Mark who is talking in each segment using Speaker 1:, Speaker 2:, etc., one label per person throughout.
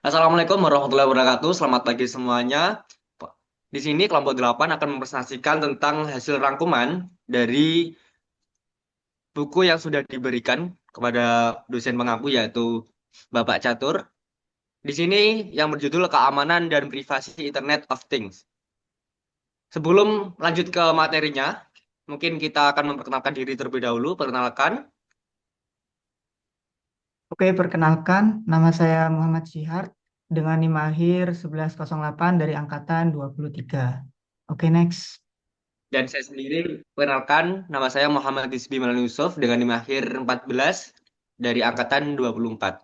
Speaker 1: Assalamualaikum warahmatullahi wabarakatuh. Selamat pagi semuanya. Di sini kelompok 8 akan mempresentasikan tentang hasil rangkuman dari buku yang sudah diberikan kepada dosen pengampu yaitu Bapak Catur. Di sini yang berjudul Keamanan dan Privasi Internet of Things. Sebelum lanjut ke materinya, mungkin kita akan memperkenalkan diri terlebih dahulu. Perkenalkan,
Speaker 2: Oke, perkenalkan, nama saya Muhammad Syihard dengan NIM akhir 1108 dari angkatan 23. Oke, next.
Speaker 1: dan saya sendiri perkenalkan, nama saya Muhammad Disbi Maulana Yusuf dengan NIM akhir 14 dari angkatan 24.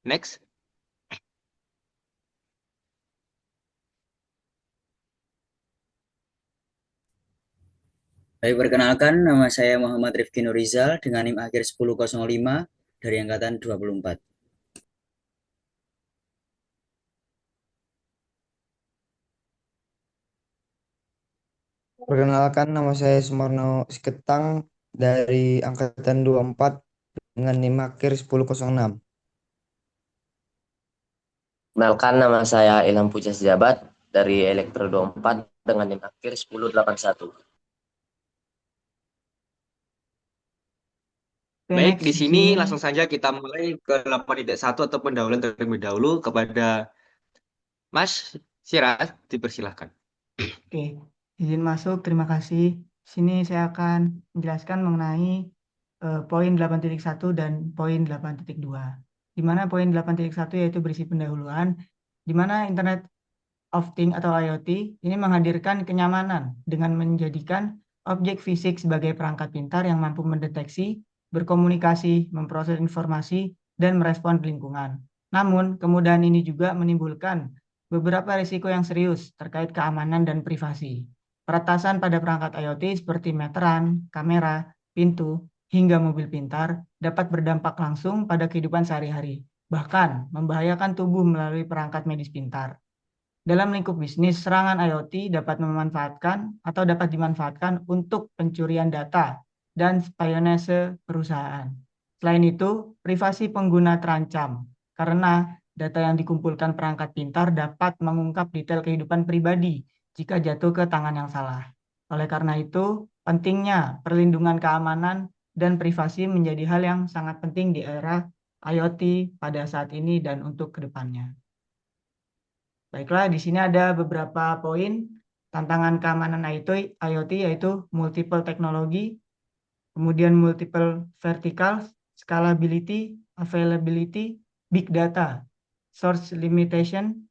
Speaker 1: Next.
Speaker 3: Baik, perkenalkan, nama saya Muhammad Rifki Nurizal dengan NIM akhir 1005 dari angkatan 24.
Speaker 4: Perkenalkan, nama saya Sumarno Siketang dari Angkatan 24 dengan NIM akhir 1006.
Speaker 5: Kenalkan, nama saya Ilham Puja Sejabat dari Elektro 24 dengan NIM akhir 1081.
Speaker 2: Oke,
Speaker 1: Baik,
Speaker 2: next
Speaker 1: di
Speaker 2: di
Speaker 1: sini
Speaker 2: sini.
Speaker 1: langsung saja kita mulai ke 8.1 atau pendahuluan terlebih dahulu kepada Mas Siras, dipersilahkan.
Speaker 2: Oke, izin masuk, terima kasih. Sini saya akan menjelaskan mengenai poin 8.1 dan poin 8.2. Di mana poin 8.1 yaitu berisi pendahuluan, di mana Internet of Things atau IoT ini menghadirkan kenyamanan dengan menjadikan objek fisik sebagai perangkat pintar yang mampu mendeteksi, berkomunikasi, memproses informasi, dan merespon di lingkungan. Namun, kemudahan ini juga menimbulkan beberapa risiko yang serius terkait keamanan dan privasi. Peretasan pada perangkat IoT seperti meteran, kamera, pintu, hingga mobil pintar dapat berdampak langsung pada kehidupan sehari-hari, bahkan membahayakan tubuh melalui perangkat medis pintar. Dalam lingkup bisnis, serangan IoT dapat dimanfaatkan untuk pencurian data dan spionase perusahaan. Selain itu, privasi pengguna terancam karena data yang dikumpulkan perangkat pintar dapat mengungkap detail kehidupan pribadi jika jatuh ke tangan yang salah. Oleh karena itu, pentingnya perlindungan keamanan dan privasi menjadi hal yang sangat penting di era IoT pada saat ini dan untuk kedepannya. Baiklah, di sini ada beberapa poin tantangan keamanan IoT yaitu multiple teknologi, kemudian multiple verticals, scalability, availability, big data, source limitation,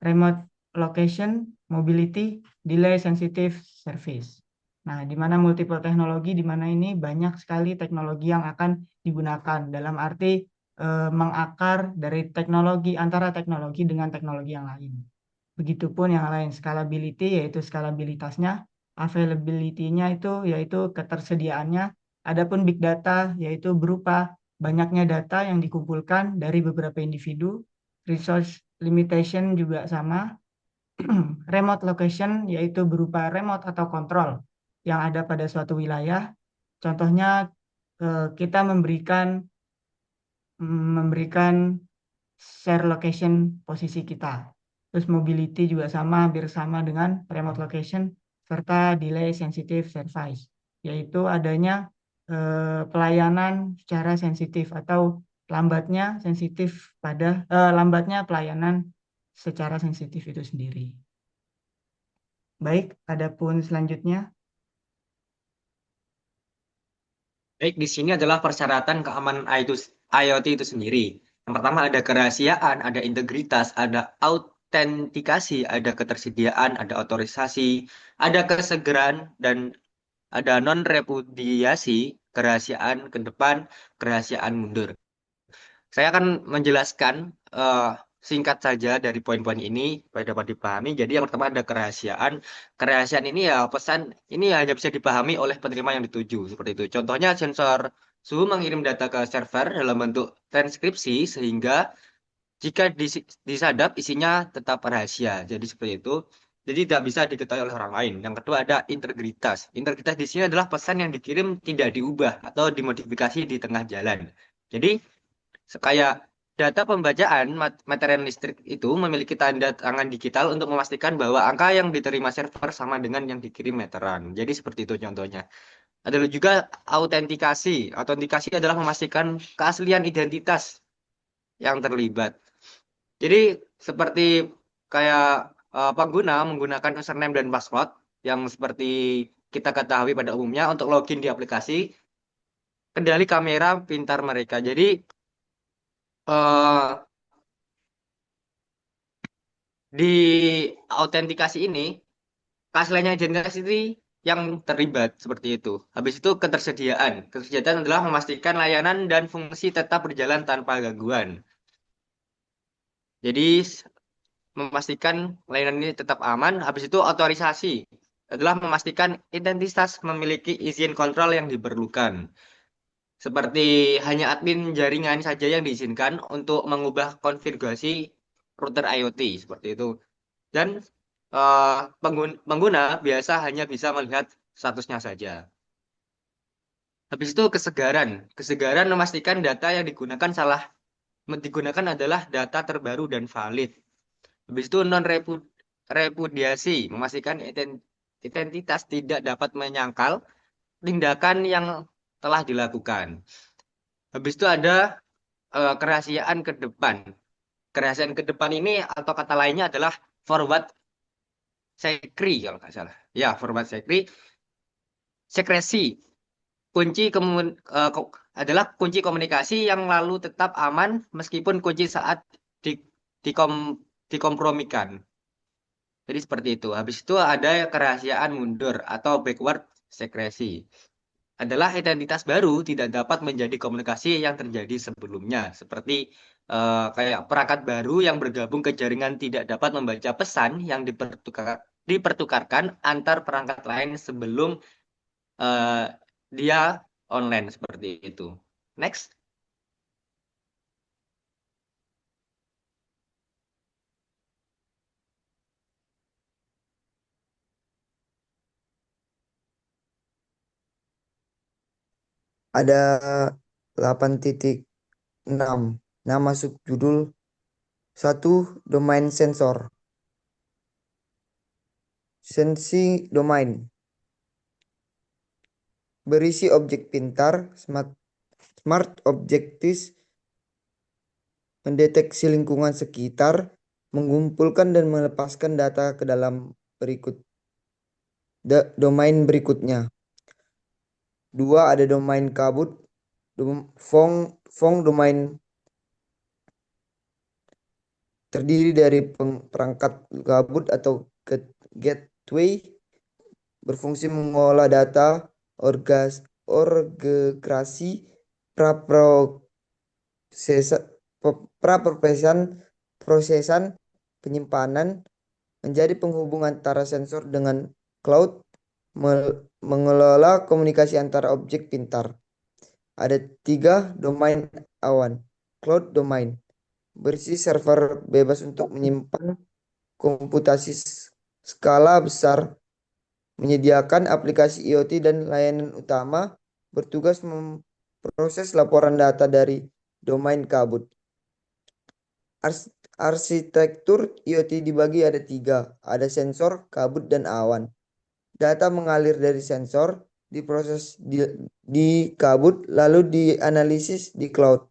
Speaker 2: remote location, mobility, delay sensitive service. Nah, di mana multiple teknologi, di mana ini banyak sekali teknologi yang akan digunakan dalam arti mengakar dari teknologi antara teknologi dengan teknologi yang lain. Begitupun yang lain, scalability yaitu skalabilitasnya, availability-nya itu yaitu ketersediaannya, adapun big data yaitu berupa banyaknya data yang dikumpulkan dari beberapa individu, resource limitation juga sama, remote location yaitu berupa remote atau kontrol yang ada pada suatu wilayah. Contohnya kita memberikan share location posisi kita. Terus mobility juga sama, hampir sama dengan remote location, serta delay sensitive service, yaitu adanya pelayanan secara sensitif atau lambatnya pelayanan secara sensitif itu sendiri. Baik, adapun selanjutnya.
Speaker 1: Baik, di sini adalah persyaratan keamanan IoT itu sendiri. Yang pertama ada kerahasiaan, ada integritas, ada autentikasi, ada ketersediaan, ada otorisasi, ada kesegeran, dan ada non-repudiasi, kerahasiaan ke depan, kerahasiaan mundur. Saya akan menjelaskan eh, singkat saja dari poin-poin ini supaya dapat dipahami. Jadi yang pertama ada kerahasiaan. Kerahasiaan ini ya pesan ini hanya bisa dipahami oleh penerima yang dituju seperti itu. Contohnya sensor suhu mengirim data ke server dalam bentuk transkripsi sehingga jika disadap isinya tetap rahasia. Jadi seperti itu. Jadi tidak bisa diketahui oleh orang lain. Yang kedua ada integritas. Integritas di sini adalah pesan yang dikirim tidak diubah atau dimodifikasi di tengah jalan. Jadi kayak data pembacaan material listrik itu memiliki tanda tangan digital untuk memastikan bahwa angka yang diterima server sama dengan yang dikirim meteran. Jadi seperti itu contohnya. Ada juga autentikasi. Autentikasi adalah memastikan keaslian identitas yang terlibat. Jadi seperti kayak pengguna menggunakan username dan password yang seperti kita ketahui pada umumnya untuk login di aplikasi, kendali kamera pintar mereka. Jadi eh, di autentikasi ini keasliannya identitas ini yang terlibat seperti itu. Habis itu ketersediaan. Ketersediaan adalah memastikan layanan dan fungsi tetap berjalan tanpa gangguan. Jadi memastikan layanan ini tetap aman. Habis itu otorisasi adalah memastikan identitas memiliki izin kontrol yang diperlukan. Seperti hanya admin jaringan saja yang diizinkan untuk mengubah konfigurasi router IoT seperti itu. Dan pengguna biasa hanya bisa melihat statusnya saja. Habis itu kesegaran. Kesegaran memastikan data yang digunakan adalah data terbaru dan valid. Habis itu non repudiasi, memastikan identitas tidak dapat menyangkal tindakan yang telah dilakukan. Habis itu ada kerahasiaan ke depan. Kerahasiaan ke depan ini atau kata lainnya adalah forward secret kalau nggak salah. Ya, forward secret. Sekresi, adalah kunci komunikasi yang lalu tetap aman meskipun kunci saat di, dikom, dikompromikan. Jadi seperti itu. Habis itu ada kerahasiaan mundur atau backward sekresi. Adalah identitas baru tidak dapat menjadi komunikasi yang terjadi sebelumnya. Seperti kayak perangkat baru yang bergabung ke jaringan tidak dapat membaca pesan yang dipertukarkan antar perangkat lain sebelum eh, dia online seperti itu. Next.
Speaker 4: Ada 8.6. Nama subjudul 1. Domain sensor. Sensi domain. Berisi objek pintar, smart objectives, mendeteksi lingkungan sekitar, mengumpulkan dan melepaskan data ke dalam domain berikutnya. 2. Ada domain kabut, Fong domain terdiri dari perangkat kabut atau gateway, berfungsi mengolah data, orkestrasi, prosesan, penyimpanan, menjadi penghubung antara sensor dengan cloud, mengelola komunikasi antara objek pintar. Ada 3 domain awan, cloud domain, berisi server bebas untuk menyimpan komputasi skala besar, menyediakan aplikasi IoT dan layanan utama, bertugas memproses laporan data dari domain kabut. Arsitektur IoT dibagi ada 3, ada sensor, kabut, dan awan. Data mengalir dari sensor, diproses di kabut, lalu dianalisis di cloud,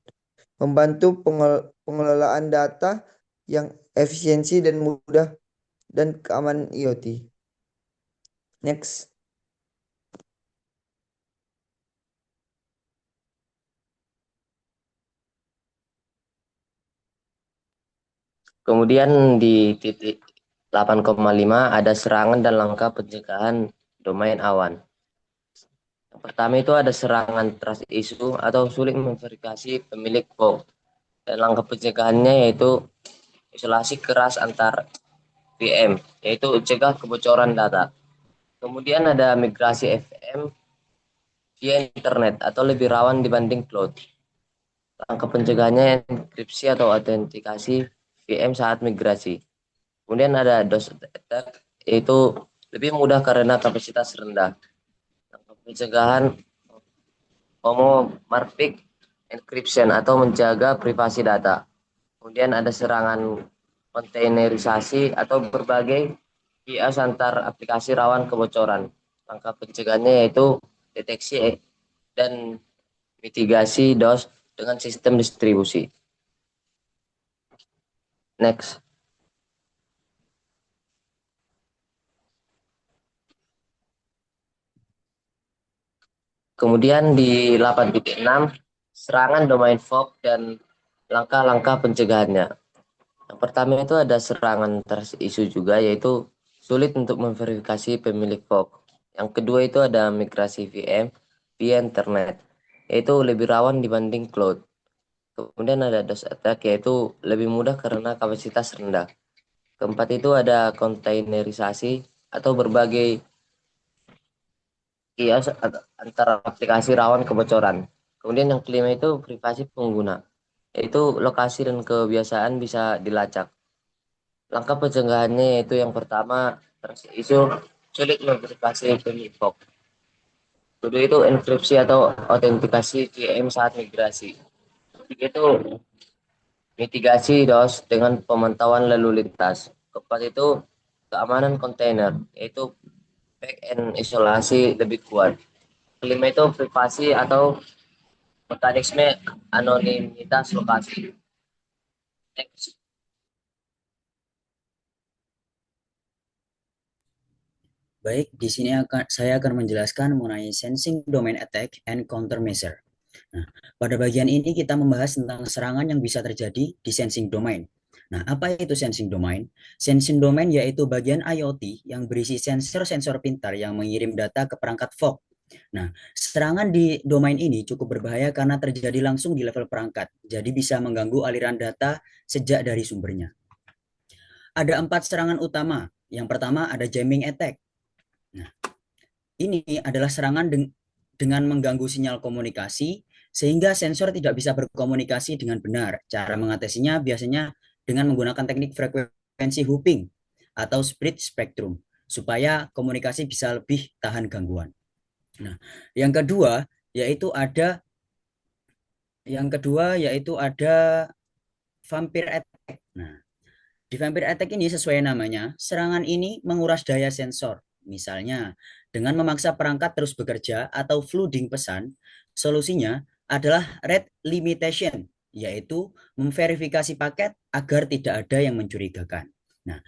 Speaker 4: membantu pengelolaan data yang efisiensi dan mudah dan keamanan IoT. Next.
Speaker 5: Kemudian di titik 8,5 ada serangan dan langkah pencegahan domain awan. Yang pertama itu ada serangan trust issue atau sulit memverifikasi pemilik POS. Dan langkah pencegahannya yaitu isolasi keras antar VM, yaitu cegah kebocoran data. Kemudian ada migrasi FM via internet atau lebih rawan dibanding cloud. Langkah pencegahannya enkripsi atau autentikasi VM saat migrasi. Kemudian ada DOS attack, itu lebih mudah karena kapasitas rendah. Langkah pencegahan homomorphic encryption atau menjaga privasi data. Kemudian ada serangan kontainerisasi atau berbagai IaaS antar aplikasi rawan kebocoran. Langkah pencegahannya yaitu deteksi dan mitigasi DOS dengan sistem distribusi. Next. Kemudian di 8.6, serangan domain fog dan langkah-langkah pencegahannya. Yang pertama itu ada serangan trust issue juga, yaitu sulit untuk memverifikasi pemilik fog. Yang kedua itu ada migrasi VM via internet, yaitu lebih rawan dibanding cloud. Kemudian ada DOS attack, yaitu lebih mudah karena kapasitas rendah. Keempat itu ada kontainerisasi atau berbagai IaaS antara aplikasi rawan kebocoran. Kemudian yang kelima itu privasi pengguna, yaitu lokasi dan kebiasaan bisa dilacak. Langkah pencegahannya yaitu yang pertama, isu sulit memverifikasi pemilik fog. Kedua itu enkripsi atau autentikasi VM saat migrasi. Ketiga itu mitigasi DOS dengan pemantauan lalu lintas. Keempat itu keamanan kontainer, yaitu back-end isolasi lebih kuat. Kelima itu privasi atau mekanisme anonimitas lokasi. Next.
Speaker 3: Baik, di sini saya akan menjelaskan mengenai sensing domain attack and countermeasure. Nah, pada bagian ini kita membahas tentang serangan yang bisa terjadi di sensing domain. Nah, apa itu sensing domain? Sensing domain yaitu bagian IoT yang berisi sensor-sensor pintar yang mengirim data ke perangkat fog. Nah, serangan di domain ini cukup berbahaya karena terjadi langsung di level perangkat, jadi bisa mengganggu aliran data sejak dari sumbernya. Ada 4 serangan utama. Yang pertama ada jamming attack. Nah, ini adalah serangan dengan mengganggu sinyal komunikasi sehingga sensor tidak bisa berkomunikasi dengan benar. Cara mengatasinya biasanya dengan menggunakan teknik frekuensi hooping atau split spectrum supaya komunikasi bisa lebih tahan gangguan. Nah, yang kedua yaitu ada vampire attack. Nah, di vampire attack ini sesuai namanya, serangan ini menguras daya sensor. Misalnya, dengan memaksa perangkat terus bekerja atau flooding pesan, solusinya adalah rate limitation, yaitu memverifikasi paket agar tidak ada yang mencurigakan. Nah,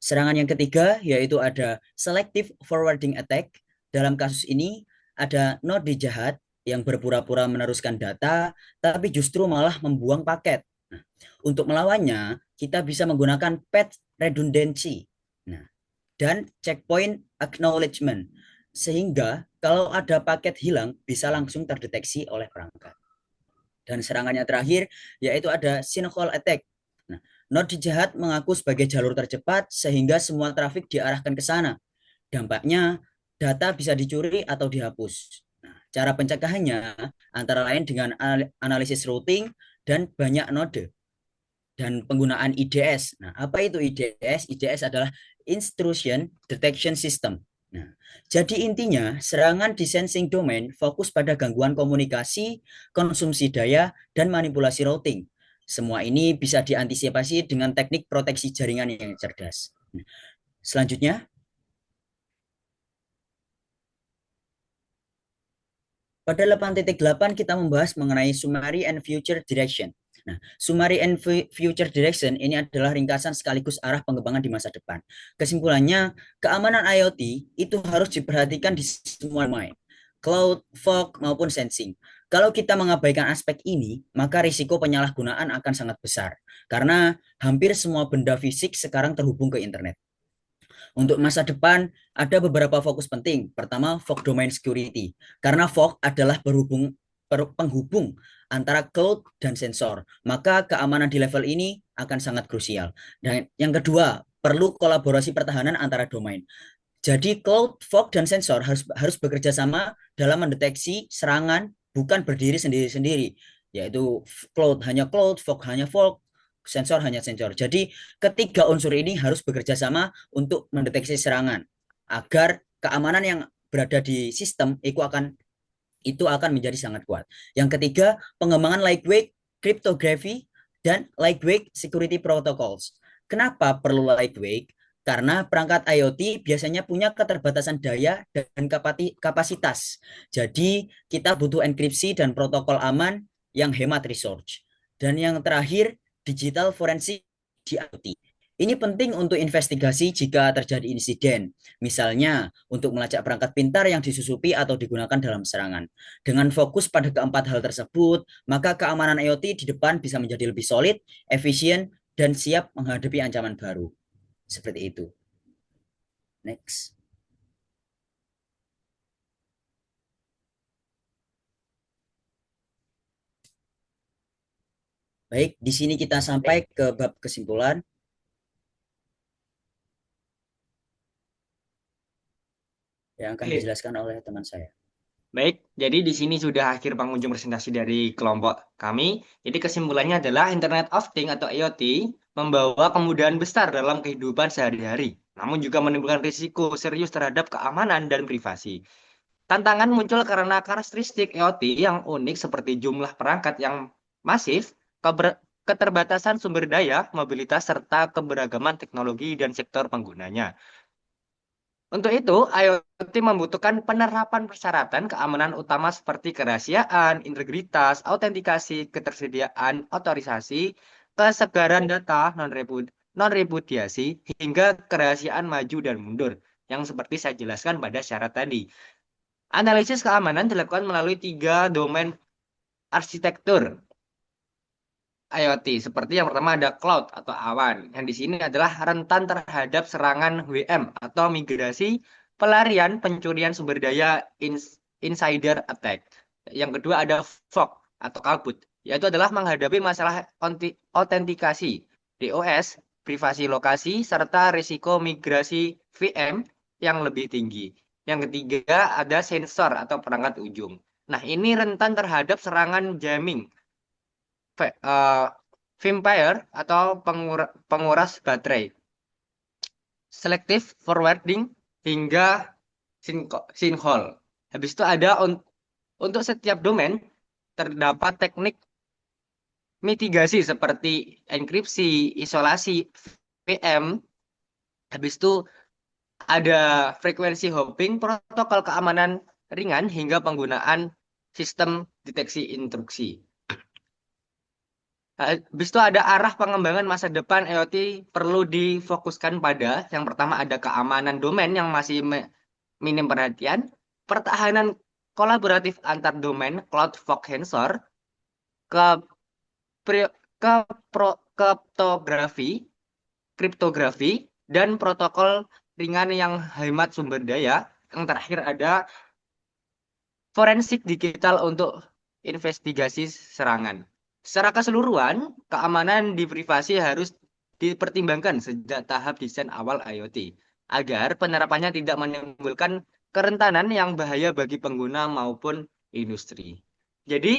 Speaker 3: serangan yang ketiga yaitu ada selective forwarding attack. Dalam kasus ini ada node jahat yang berpura-pura meneruskan data, tapi justru malah membuang paket. Nah, untuk melawannya, kita bisa menggunakan patch redundancy. Nah, dan checkpoint acknowledgement sehingga kalau ada paket hilang bisa langsung terdeteksi oleh perangkat. Dan serangannya terakhir yaitu ada sinkhole attack. Nah, node jahat mengaku sebagai jalur tercepat sehingga semua trafik diarahkan ke sana. Dampaknya data bisa dicuri atau dihapus. Nah, cara pencegahannya antara lain dengan analisis routing dan banyak node dan penggunaan IDS. Nah, apa itu IDS? IDS adalah Intrusion Detection System. Nah, jadi intinya serangan di sensing domain fokus pada gangguan komunikasi, konsumsi daya, dan manipulasi routing. Semua ini bisa diantisipasi dengan teknik proteksi jaringan yang cerdas. Nah, selanjutnya, pada 8.8 kita membahas mengenai summary and future direction. Nah, summary and future direction ini adalah ringkasan sekaligus arah pengembangan di masa depan. Kesimpulannya, keamanan IoT itu harus diperhatikan di semua domain, cloud, fog, maupun sensing. Kalau kita mengabaikan aspek ini, maka risiko penyalahgunaan akan sangat besar. Karena hampir semua benda fisik sekarang terhubung ke internet. Untuk masa depan, ada beberapa fokus penting. Pertama, fog domain security. Karena fog adalah penghubung antara cloud dan sensor. Maka keamanan di level ini akan sangat krusial. Dan yang kedua, perlu kolaborasi pertahanan antara domain. Jadi cloud, fog, dan sensor harus bekerja sama dalam mendeteksi serangan, bukan berdiri sendiri-sendiri. Yaitu cloud hanya cloud, fog hanya fog, sensor hanya sensor. Jadi ketiga unsur ini harus bekerja sama untuk mendeteksi serangan agar keamanan yang berada di sistem itu akan menjadi sangat kuat. Yang ketiga, pengembangan lightweight cryptography dan lightweight security protocols. Kenapa perlu lightweight? Karena perangkat IoT biasanya punya keterbatasan daya dan kapasitas. Jadi kita butuh enkripsi dan protokol aman yang hemat resource. Dan yang terakhir, digital forensik di IoT. Ini penting untuk investigasi jika terjadi insiden, misalnya untuk melacak perangkat pintar yang disusupi atau digunakan dalam serangan. Dengan fokus pada keempat hal tersebut, maka keamanan IoT di depan bisa menjadi lebih solid, efisien, dan siap menghadapi ancaman baru. Seperti itu. Next. Baik, di sini kita sampai ke bab kesimpulan yang akan
Speaker 1: Oke.
Speaker 3: dijelaskan oleh teman saya.
Speaker 1: Baik, jadi di sini sudah akhir pengunjung presentasi dari kelompok kami. Jadi kesimpulannya adalah Internet of Things atau IoT membawa kemudahan besar dalam kehidupan sehari-hari, namun juga menimbulkan risiko serius terhadap keamanan dan privasi. Tantangan muncul karena karakteristik IoT yang unik seperti jumlah perangkat yang masif, keterbatasan sumber daya, mobilitas, serta keberagaman teknologi dan sektor penggunanya. Untuk itu, IoT membutuhkan penerapan persyaratan keamanan utama seperti kerahasiaan, integritas, autentikasi, ketersediaan, otorisasi, kesegaran data, non-repudiasi, hingga kerahasiaan maju dan mundur, yang seperti saya jelaskan pada syarat tadi. Analisis keamanan dilakukan melalui 3 domain arsitektur IoT. Seperti yang pertama ada cloud atau awan. Yang di sini adalah rentan terhadap serangan WM atau migrasi, pelarian, pencurian sumber daya, insider attack. Yang kedua ada fog atau kabut, yaitu adalah menghadapi masalah autentikasi, DOS, privasi lokasi, serta risiko migrasi VM yang lebih tinggi. Yang ketiga ada sensor atau perangkat ujung. Nah, ini rentan terhadap serangan jamming, vampire atau penguras baterai, selective forwarding, hingga sinkhole. Habis itu ada untuk setiap domain terdapat teknik mitigasi seperti enkripsi, isolasi, VM. Habis itu ada frekuensi hopping, protokol keamanan ringan, hingga penggunaan sistem deteksi intrusi. Habis itu ada arah pengembangan masa depan IoT perlu difokuskan pada yang pertama ada keamanan domain yang masih minim perhatian, pertahanan kolaboratif antar domain, cloud fog sensor, ke kriptografi, dan protokol ringan yang hemat sumber daya. Yang terakhir ada forensik digital untuk investigasi serangan. Secara keseluruhan, keamanan di privasi harus dipertimbangkan sejak tahap desain awal IoT, agar penerapannya tidak menimbulkan kerentanan yang bahaya bagi pengguna maupun industri. Jadi,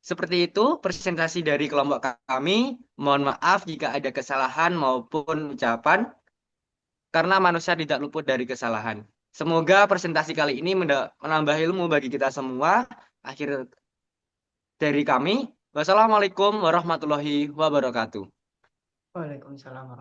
Speaker 1: seperti itu presentasi dari kelompok kami. Mohon maaf jika ada kesalahan maupun ucapan, karena manusia tidak luput dari kesalahan. Semoga presentasi kali ini menambah ilmu bagi kita semua. Akhir dari kami. Wassalamualaikum warahmatullahi wabarakatuh.
Speaker 2: Waalaikumsalam warahmatullahi